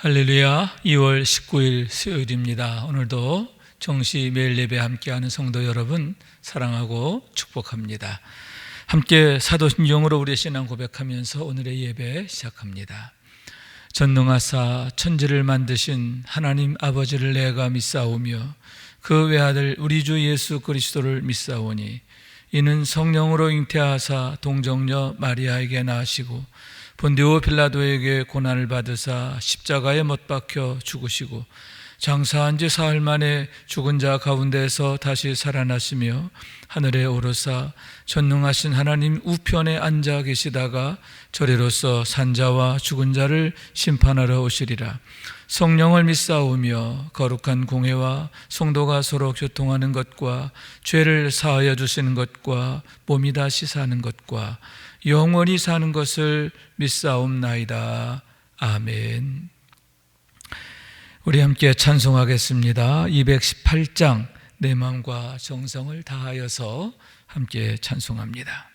할렐루야. 2월 19일 수요일입니다. 오늘도 정시 매일 예배 함께하는 성도 여러분 사랑하고 축복합니다. 함께 사도신경으로 우리의 신앙 고백하면서 오늘의 예배 시작합니다. 전능하사 천지를 만드신 하나님 아버지를 내가 믿사오며 그 외아들 우리 주 예수 그리스도를 믿사오니 이는 성령으로 잉태하사 동정녀 마리아에게 나시고 본디오 빌라도에게 고난을 받으사 십자가에 못 박혀 죽으시고 장사한 지 사흘 만에 죽은 자 가운데서 다시 살아나시며 하늘에 오르사 전능하신 하나님 우편에 앉아 계시다가 저리로서 산자와 죽은 자를 심판하러 오시리라. 성령을 믿사오며 거룩한 공회와 성도가 서로 교통하는 것과 죄를 사하여 주시는 것과 몸이 다시 사는 것과 영원히 사는 것을 믿사옵나이다. 아멘. 우리 함께 찬송하겠습니다. 218장 내 마음과 정성을 다하여서 함께 찬송합니다.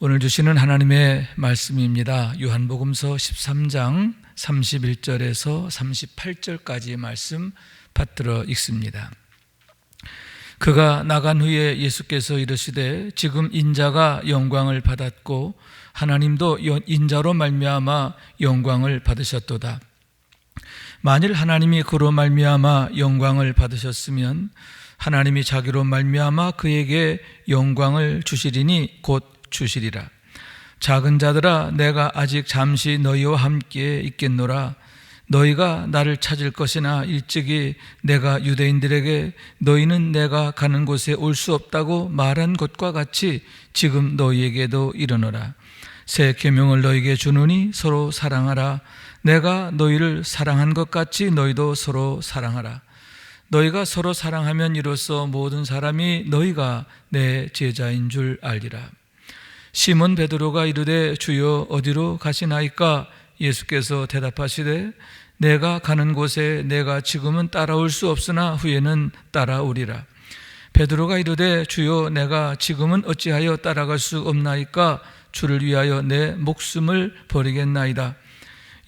오늘 주시는 하나님의 말씀입니다. 요한복음서 13장 31절에서 38절까지의 말씀 받들어 읽습니다. 그가 나간 후에 예수께서 이르시되 지금 인자가 영광을 받았고 하나님도 인자로 말미암아 영광을 받으셨도다. 만일 하나님이 그로 말미암아 영광을 받으셨으면 하나님이 자기로 말미암아 그에게 영광을 주시리니 곧 주시리라. 작은 자들아 내가 아직 잠시 너희와 함께 있겠노라. 너희가 나를 찾을 것이나 일찍이 내가 유대인들에게 너희는 내가 가는 곳에 올 수 없다고 말한 것과 같이 지금 너희에게도 이르노라. 새 계명을 너희에게 주노니 서로 사랑하라. 내가 너희를 사랑한 것 같이 너희도 서로 사랑하라. 너희가 서로 사랑하면 이로써 모든 사람이 너희가 내 제자인 줄 알리라. 시몬 베드로가 이르되 주여 어디로 가시나이까? 예수께서 대답하시되 내가 가는 곳에 내가 지금은 따라올 수 없으나 후에는 따라오리라. 베드로가 이르되 주여 내가 지금은 어찌하여 따라갈 수 없나이까? 주를 위하여 내 목숨을 버리겠나이다.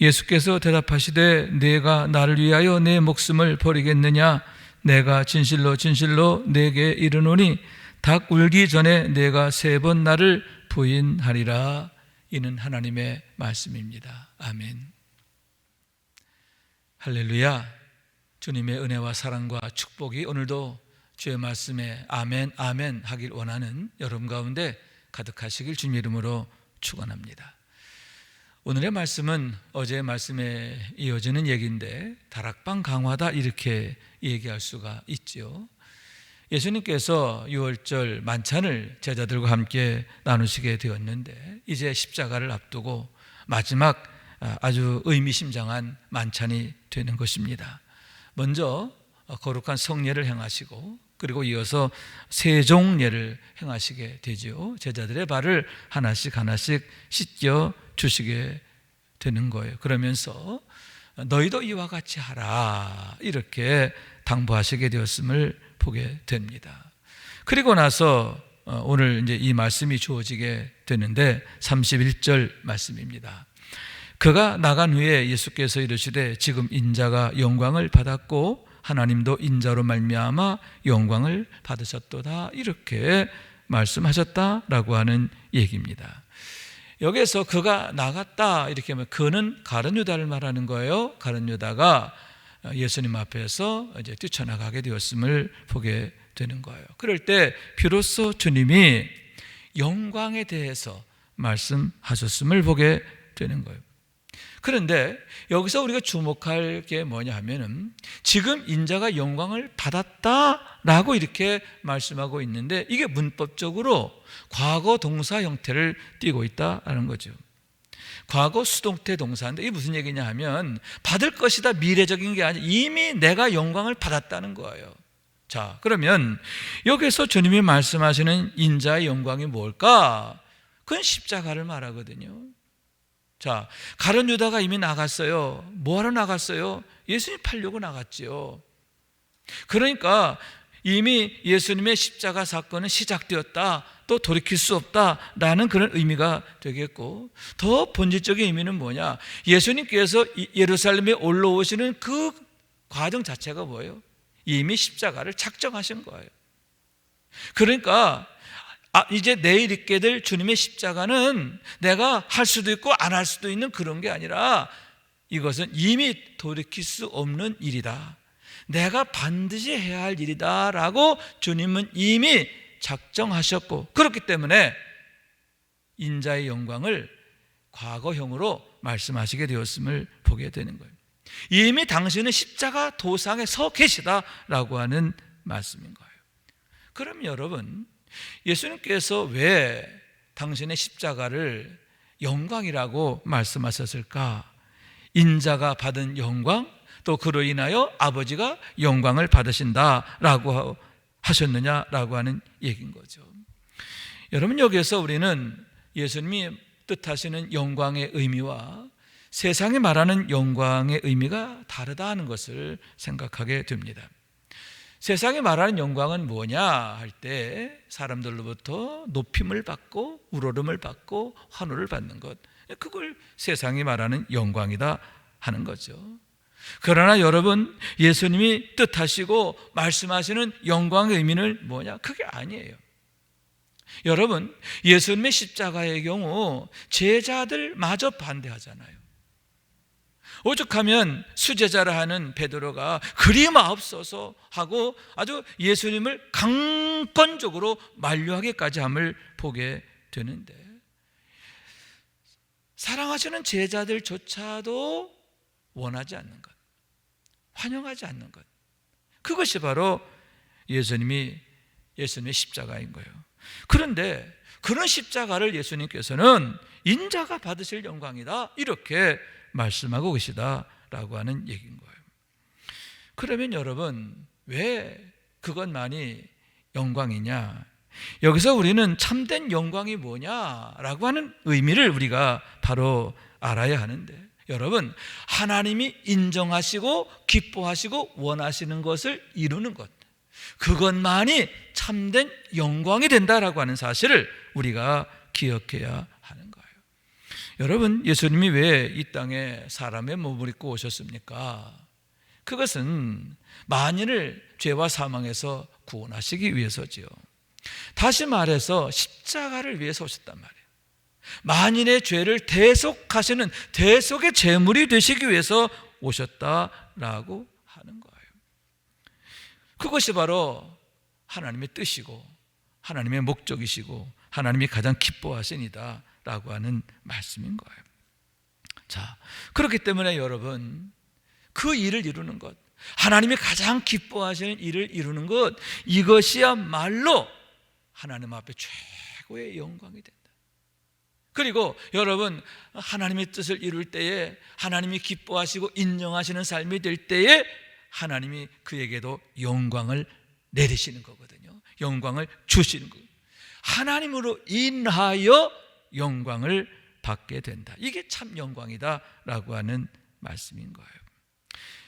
예수께서 대답하시되 내가 나를 위하여 내 목숨을 버리겠느냐? 내가 진실로 진실로 내게 이르노니 닭 울기 전에 내가 3번 나를 부인하리라. 이는 하나님의 말씀입니다. 아멘. 할렐루야. 주님의 은혜와 사랑과 축복이 오늘도 주의 말씀에 아멘 아멘 하길 원하는 여러분 가운데 가득하시길 주님 이름으로 축원합니다. 오늘의 말씀은 어제의 말씀에 이어지는 얘기인데 다락방 강화다 이렇게 얘기할 수가 있죠. 예수님께서 유월절 만찬을 제자들과 함께 나누시게 되었는데 이제 십자가를 앞두고 마지막 아주 의미심장한 만찬이 되는 것입니다. 먼저 거룩한 성례를 행하시고 그리고 이어서 세종례를 행하시게 되죠. 제자들의 발을 하나씩 씻겨 주시게 되는 거예요. 그러면서 너희도 이와 같이 하라 이렇게 당부하시게 되었음을 보게 됩니다. 그리고 나서 오늘 이제 이 말씀이 주어지게 되는데 31절 말씀입니다. 그가 나간 후에 예수께서 이르시되 지금 인자가 영광을 받았고 하나님도 인자로 말미암아 영광을 받으셨도다 이렇게 말씀하셨다라고 하는 얘기입니다. 여기에서 그가 나갔다 이렇게 하면 그는 가룟 유다를 말하는 거예요. 가룟 유다가 예수님 앞에서 이제 뛰쳐나가게 되었음을 보게 되는 거예요. 그럴 때 비로소 주님이 영광에 대해서 말씀하셨음을 보게 되는 거예요. 그런데 여기서 우리가 주목할 게 뭐냐 하면은 지금 인자가 영광을 받았다라고 이렇게 말씀하고 있는데 이게 문법적으로 과거 동사 형태를 띠고 있다라는 거죠. 과거 수동태 동사인데 이게 무슨 얘기냐 하면 받을 것이다 미래적인 게 아니라 이미 내가 영광을 받았다는 거예요. 자, 그러면 여기서 주님이 말씀하시는 인자의 영광이 뭘까? 그건 십자가를 말하거든요. 자, 가룟 유다가 이미 나갔어요. 뭐하러 나갔어요? 예수님 팔려고 나갔지요. 그러니까 이미 예수님의 십자가 사건은 시작되었다, 또 돌이킬 수 없다라는 그런 의미가 되겠고, 더 본질적인 의미는 뭐냐? 예수님께서 예루살렘에 올라오시는 그 과정 자체가 뭐예요? 이미 십자가를 작정하신 거예요. 그러니까 이제 내일 있게 될 주님의 십자가는 내가 할 수도 있고 안 할 수도 있는 그런 게 아니라 이것은 이미 돌이킬 수 없는 일이다. 내가 반드시 해야 할 일이다 라고 주님은 이미 작정하셨고, 그렇기 때문에 인자의 영광을 과거형으로 말씀하시게 되었음을 보게 되는 거예요. 이미 당신은 십자가 도상에 서 계시다라고 하는 말씀인 거예요. 그럼 여러분, 예수님께서 왜 당신의 십자가를 영광이라고 말씀하셨을까? 인자가 받은 영광, 또 그로 인하여 아버지가 영광을 받으신다라고 하셨느냐라고 하는 얘기인 거죠. 여러분, 여기에서 우리는 예수님이 뜻하시는 영광의 의미와 세상이 말하는 영광의 의미가 다르다는 것을 생각하게 됩니다. 세상이 말하는 영광은 뭐냐 할 때 사람들로부터 높임을 받고 우러름을 받고 환호를 받는 것, 그걸 세상이 말하는 영광이다 하는 거죠. 그러나 여러분, 예수님이 뜻하시고 말씀하시는 영광의 의미는 뭐냐? 그게 아니에요. 여러분, 예수님의 십자가의 경우 제자들마저 반대하잖아요. 오죽하면 수제자를 하는 베드로가 그리 마옵소서 하고 아주 예수님을 강권적으로 만류하기까지 함을 보게 되는데, 사랑하시는 제자들조차도 원하지 않는 것, 환영하지 않는 것, 그것이 바로 예수님의 십자가인 거예요. 그런데 그런 십자가를 예수님께서는 인자가 받으실 영광이다 이렇게 말씀하고 계시다라고 하는 얘기인 거예요. 그러면 여러분, 왜 그것만이 영광이냐? 여기서 우리는 참된 영광이 뭐냐라고 하는 의미를 우리가 바로 알아야 하는데, 여러분, 하나님이 인정하시고 기뻐하시고 원하시는 것을 이루는 것, 그것만이 참된 영광이 된다라고 하는 사실을 우리가 기억해야 하는 거예요. 여러분, 예수님이 왜 이 땅에 사람의 몸을 입고 오셨습니까? 그것은 만인을 죄와 사망에서 구원하시기 위해서지요. 다시 말해서 십자가를 위해서 오셨단 말이에요. 만인의 죄를 대속하시는 대속의 제물이 되시기 위해서 오셨다라고 하는 거예요. 그것이 바로 하나님의 뜻이고 하나님의 목적이시고 하나님이 가장 기뻐하시니다 라고 하는 말씀인 거예요. 자, 그렇기 때문에 여러분, 그 일을 이루는 것, 하나님이 가장 기뻐하시는 일을 이루는 것, 이것이야말로 하나님 앞에 최고의 영광이 된다. 그리고 여러분, 하나님의 뜻을 이룰 때에 하나님이 기뻐하시고 인정하시는 삶이 될 때에 하나님이 그에게도 영광을 내리시는 거거든요. 영광을 주시는 거예요. 하나님으로 인하여 영광을 받게 된다. 이게 참 영광이다 라고 하는 말씀인 거예요.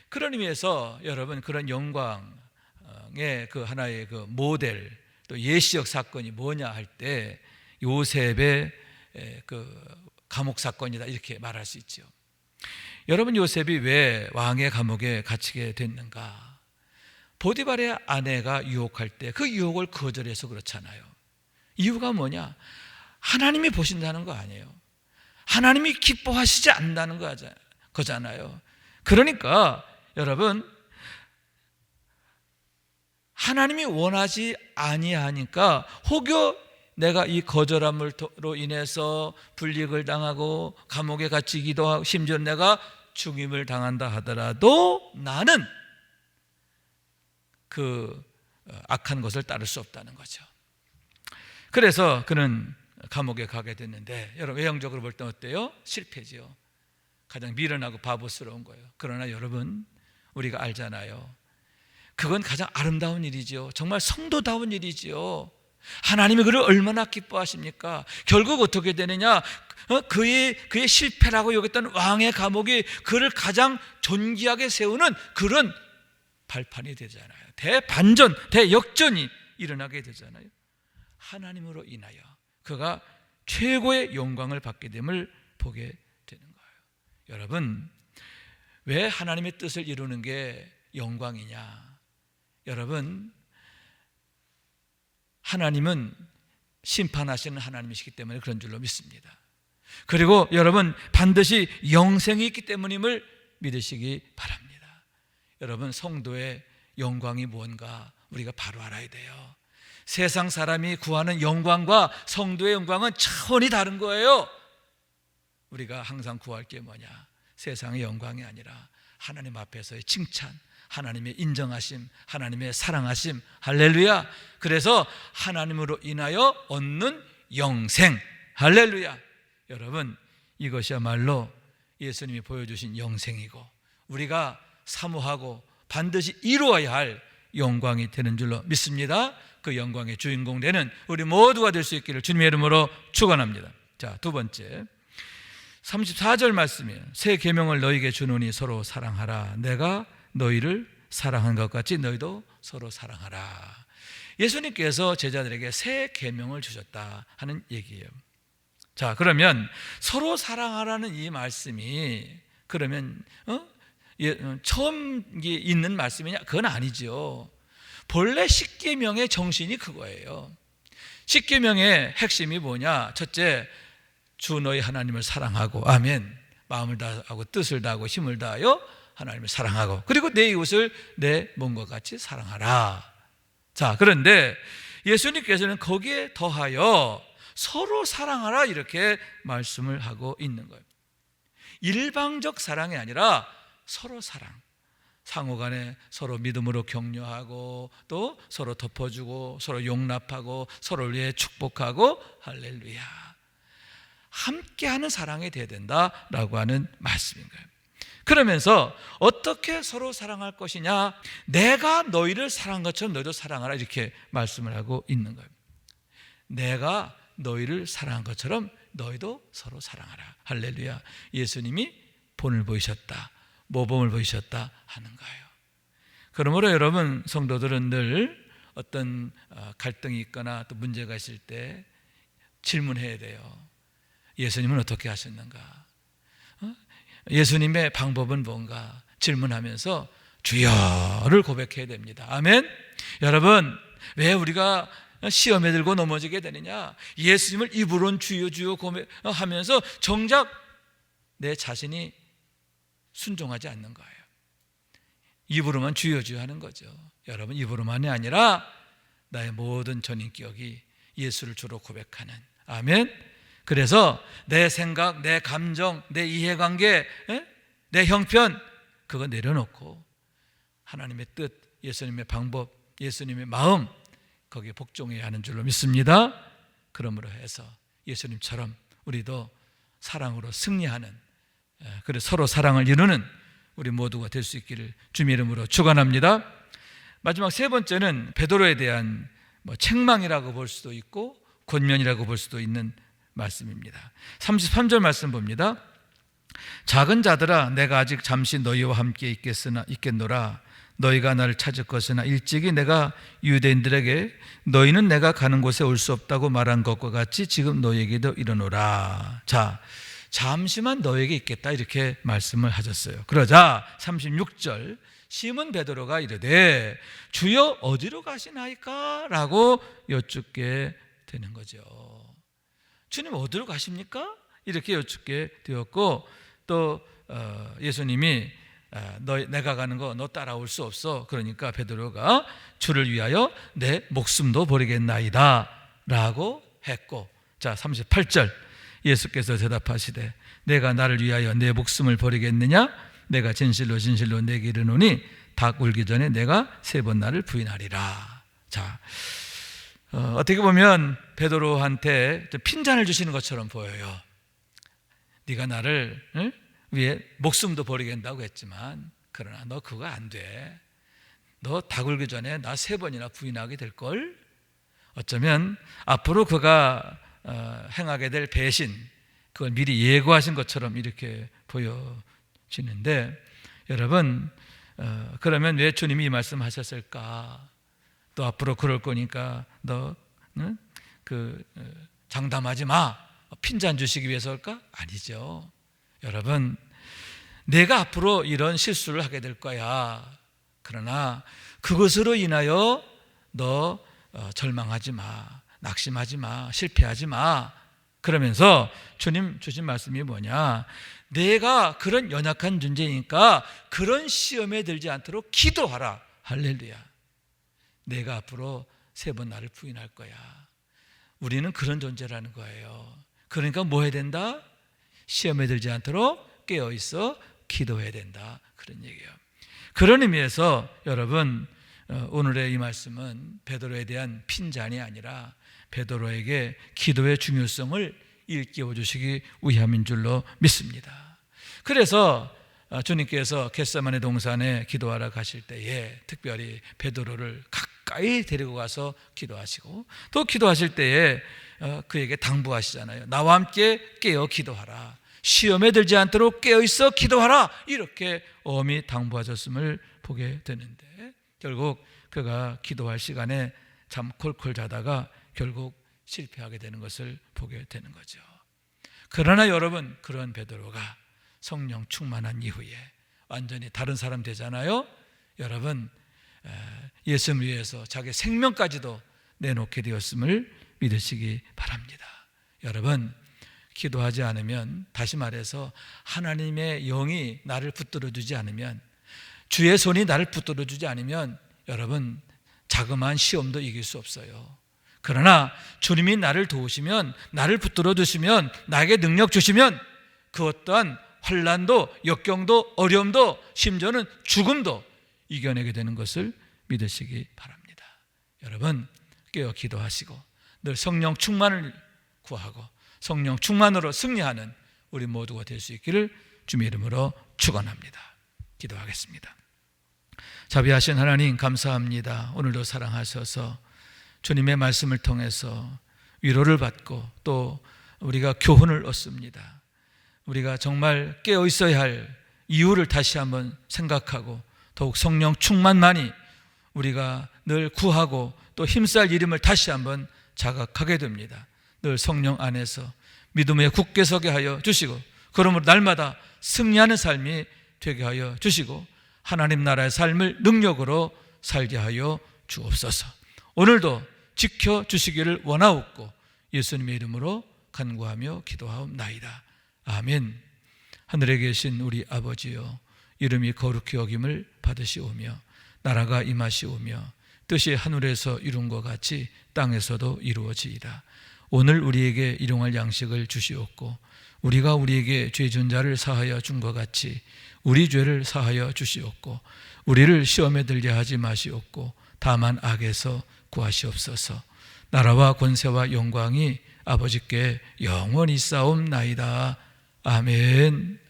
그런 의미에서 여러분, 그런 영광의 그 하나의 그 모델, 또 예시적 사건이 뭐냐 할 때 요셉의 그 감옥 사건이다 이렇게 말할 수 있죠. 여러분, 요셉이 왜 왕의 감옥에 갇히게 됐는가? 보디발의 아내가 유혹할 때 그 유혹을 거절해서 그렇잖아요. 이유가 뭐냐? 하나님이 보신다는 거 아니에요. 하나님이 기뻐하시지 않는다는 거잖아요. 그러니까 여러분, 하나님이 원하지 아니하니까 혹여 내가 이 거절함으로 인해서 불이익을 당하고 감옥에 갇히기도 하고 심지어 내가 죽임을 당한다 하더라도 나는 그 악한 것을 따를 수 없다는 거죠. 그래서 그는 감옥에 가게 됐는데, 여러분, 외형적으로 볼 때 어때요? 실패지요. 가장 미련하고 바보스러운 거예요. 그러나 여러분, 우리가 알잖아요. 그건 가장 아름다운 일이지요. 정말 성도다운 일이지요. 하나님이 그를 얼마나 기뻐하십니까? 결국 어떻게 되느냐? 그의 실패라고 여겼던 왕의 감옥이 그를 가장 존귀하게 세우는 그런 발판이 되잖아요. 대반전, 대역전이 일어나게 되잖아요. 하나님으로 인하여 그가 최고의 영광을 받게 됨을 보게 되는 거예요. 여러분, 왜 하나님의 뜻을 이루는 게 영광이냐? 여러분, 하나님은 심판하시는 하나님이시기 때문에 그런 줄로 믿습니다. 그리고 여러분, 반드시 영생이 있기 때문임을 믿으시기 바랍니다. 여러분, 성도의 영광이 뭔가 우리가 바로 알아야 돼요. 세상 사람이 구하는 영광과 성도의 영광은 차원이 다른 거예요. 우리가 항상 구할 게 뭐냐? 세상의 영광이 아니라 하나님 앞에서의 칭찬, 하나님의 인정하심, 하나님의 사랑하심. 할렐루야. 그래서 하나님으로 인하여 얻는 영생. 할렐루야. 여러분, 이것이야말로 예수님이 보여주신 영생이고 우리가 사모하고 반드시 이루어야 할 영광이 되는 줄로 믿습니다. 그 영광의 주인공 되는 우리 모두가 될 수 있기를 주님의 이름으로 축원합니다. 자, 두 번째 34절 말씀이에요. 새 계명을 너희에게 주노니 서로 사랑하라. 내가 너희를 사랑한 것 같이 너희도 서로 사랑하라. 예수님께서 제자들에게 새 계명을 주셨다 하는 얘기예요. 자, 그러면 서로 사랑하라는 이 말씀이 그러면 처음 있는 말씀이냐? 그건 아니죠. 본래 십계명의 정신이 그거예요. 십계명의 핵심이 뭐냐? 첫째, 주 너희 하나님을 사랑하고, 아멘, 마음을 다하고 뜻을 다하고 힘을 다하여 하나님을 사랑하고, 그리고 내 이웃을 내 몸과 같이 사랑하라. 자, 그런데 예수님께서는 거기에 더하여 서로 사랑하라 이렇게 말씀을 하고 있는 거예요. 일방적 사랑이 아니라 서로 사랑, 상호간에 서로 믿음으로 격려하고 또 서로 덮어주고 서로 용납하고 서로를 위해 축복하고, 할렐루야, 함께하는 사랑이 되어야 된다라고 하는 말씀인 거예요. 그러면서 어떻게 서로 사랑할 것이냐? 내가 너희를 사랑한 것처럼 너희도 사랑하라 이렇게 말씀을 하고 있는 거예요. 내가 너희를 사랑한 것처럼 너희도 서로 사랑하라. 할렐루야. 예수님이 본을 보이셨다, 모범을 보이셨다 하는 거예요. 그러므로 여러분, 성도들은 늘 어떤 갈등이 있거나 또 문제가 있을 때 질문해야 돼요. 예수님은 어떻게 하셨는가? 예수님의 방법은 뭔가 질문하면서 주여를 고백해야 됩니다. 아멘. 여러분, 왜 우리가 시험에 들고 넘어지게 되느냐? 예수님을 입으로는 주여 주여 하면서 정작 내 자신이 순종하지 않는 거예요. 입으로만 주여 주여 하는 거죠. 여러분, 입으로만이 아니라 나의 모든 전인격이 예수를 주로 고백하는, 아멘. 그래서 내 생각, 내 감정, 내 이해관계, 내 형편, 그거 내려놓고 하나님의 뜻, 예수님의 방법, 예수님의 마음, 거기에 복종해야 하는 줄로 믿습니다. 그러므로 해서 예수님처럼 우리도 사랑으로 승리하는, 그래서 서로 사랑을 이루는 우리 모두가 될 수 있기를 주님의 이름으로 축원합니다. 마지막 세 번째는 베드로에 대한 책망이라고 볼 수도 있고 권면이라고 볼 수도 있는 말씀입니다. 33절 말씀 봅니다. 작은 자들아, 내가 아직 잠시 너희와 함께 있겠노라. 너희가 나를 찾을 것이나 일찍이 내가 유대인들에게 너희는 내가 가는 곳에 올 수 없다고 말한 것과 같이 지금 너희에게도 이르노라. 자, 잠시만 너에게 있겠다, 이렇게 말씀을 하셨어요. 그러자 36절, 시몬 베드로가 이르되 주여 어디로 가시나이까? 라고 여쭙게 되는 거죠. 주님 어디로 가십니까? 이렇게 여쭙게 되었고, 또 예수님이 내가 가는 거 너 따라올 수 없어. 그러니까 베드로가 주를 위하여 내 목숨도 버리겠나이다 라고 했고, 자 38절, 예수께서 대답하시되 내가 나를 위하여 내 목숨을 버리겠느냐? 내가 진실로 진실로 내게 이르노니 닭 울기 전에 내가 3번 나를 부인하리라. 자, 어떻게 보면 베드로한테 핀잔을 주시는 것처럼 보여요. 네가 나를 위해 목숨도 버리겠다고 했지만, 그러나 너 그거 안 돼. 너 닭 울기 전에 나 3번이나 부인하게 될걸? 어쩌면 앞으로 그가 행하게 될 배신, 그걸 미리 예고하신 것처럼 이렇게 보여지는데, 여러분, 그러면 왜 주님이 이 말씀하셨을까? 또 앞으로 그럴 거니까 너 장담하지 마, 핀잔 주시기 위해서일까? 아니죠. 여러분, 내가 앞으로 이런 실수를 하게 될 거야. 그러나 그것으로 인하여 너 절망하지 마, 낙심하지 마, 실패하지 마. 그러면서 주님 주신 말씀이 뭐냐? 내가 그런 연약한 존재니까 그런 시험에 들지 않도록 기도하라. 할렐루야. 내가 앞으로 3번 나를 부인할 거야. 우리는 그런 존재라는 거예요. 그러니까 뭐 해야 된다? 시험에 들지 않도록 깨어있어 기도해야 된다, 그런 얘기예요. 그런 의미에서 여러분, 오늘의 이 말씀은 베드로에 대한 핀잔이 아니라 베드로에게 기도의 중요성을 일깨워 주시기 위함인 줄로 믿습니다. 그래서 주님께서 겟세마네 동산에 기도하러 가실 때에 특별히 베드로를 가까이 데리고 가서 기도하시고, 또 기도하실 때에 그에게 당부하시잖아요. 나와 함께 깨어 기도하라. 시험에 들지 않도록 깨어있어 기도하라. 이렇게 엄히 당부하셨음을 보게 되는데, 결국 그가 기도할 시간에 잠 콜콜 자다가 결국 실패하게 되는 것을 보게 되는 거죠. 그러나 여러분, 그런 베드로가 성령 충만한 이후에 완전히 다른 사람 되잖아요. 여러분, 예수님을 위해서 자기 생명까지도 내놓게 되었음을 믿으시기 바랍니다. 여러분, 기도하지 않으면, 다시 말해서 하나님의 영이 나를 붙들어 주지 않으면, 주의 손이 나를 붙들어 주지 않으면 여러분, 자그마한 시험도 이길 수 없어요. 그러나 주님이 나를 도우시면, 나를 붙들어 주시면, 나에게 능력 주시면 그 어떠한 환난도, 역경도, 어려움도, 심지어는 죽음도 이겨내게 되는 것을 믿으시기 바랍니다. 여러분, 깨어 기도하시고 늘 성령 충만을 구하고 성령 충만으로 승리하는 우리 모두가 될 수 있기를 주님의 이름으로 축원합니다. 기도하겠습니다. 자비하신 하나님, 감사합니다. 오늘도 사랑하셔서 주님의 말씀을 통해서 위로를 받고 또 우리가 교훈을 얻습니다. 우리가 정말 깨어 있어야 할 이유를 다시 한번 생각하고 더욱 성령 충만만이 우리가 늘 구하고 또 힘쓸 이름을 다시 한번 자각하게 됩니다. 늘 성령 안에서 믿음에 굳게 서게 하여 주시고, 그러므로 날마다 승리하는 삶이 되게 하여 주시고 하나님 나라의 삶을 능력으로 살게 하여 주옵소서. 오늘도 지켜주시기를 원하옵고 예수님의 이름으로 간구하며 기도하옵나이다. 아멘. 하늘에 계신 우리 아버지여, 이름이 거룩히 여김을 받으시오며 나라가 임하시오며 뜻이 하늘에서 이룬 것 같이 땅에서도 이루어지이다. 오늘 우리에게 일용할 양식을 주시옵고 우리가 우리에게 죄 진 자를 사하여 준 것 같이 우리 죄를 사하여 주시옵고 우리를 시험에 들게 하지 마시옵고 다만 악에서 구하시옵소서. 나라와 권세와 영광이 아버지께 영원히 싸움나이다. 아멘.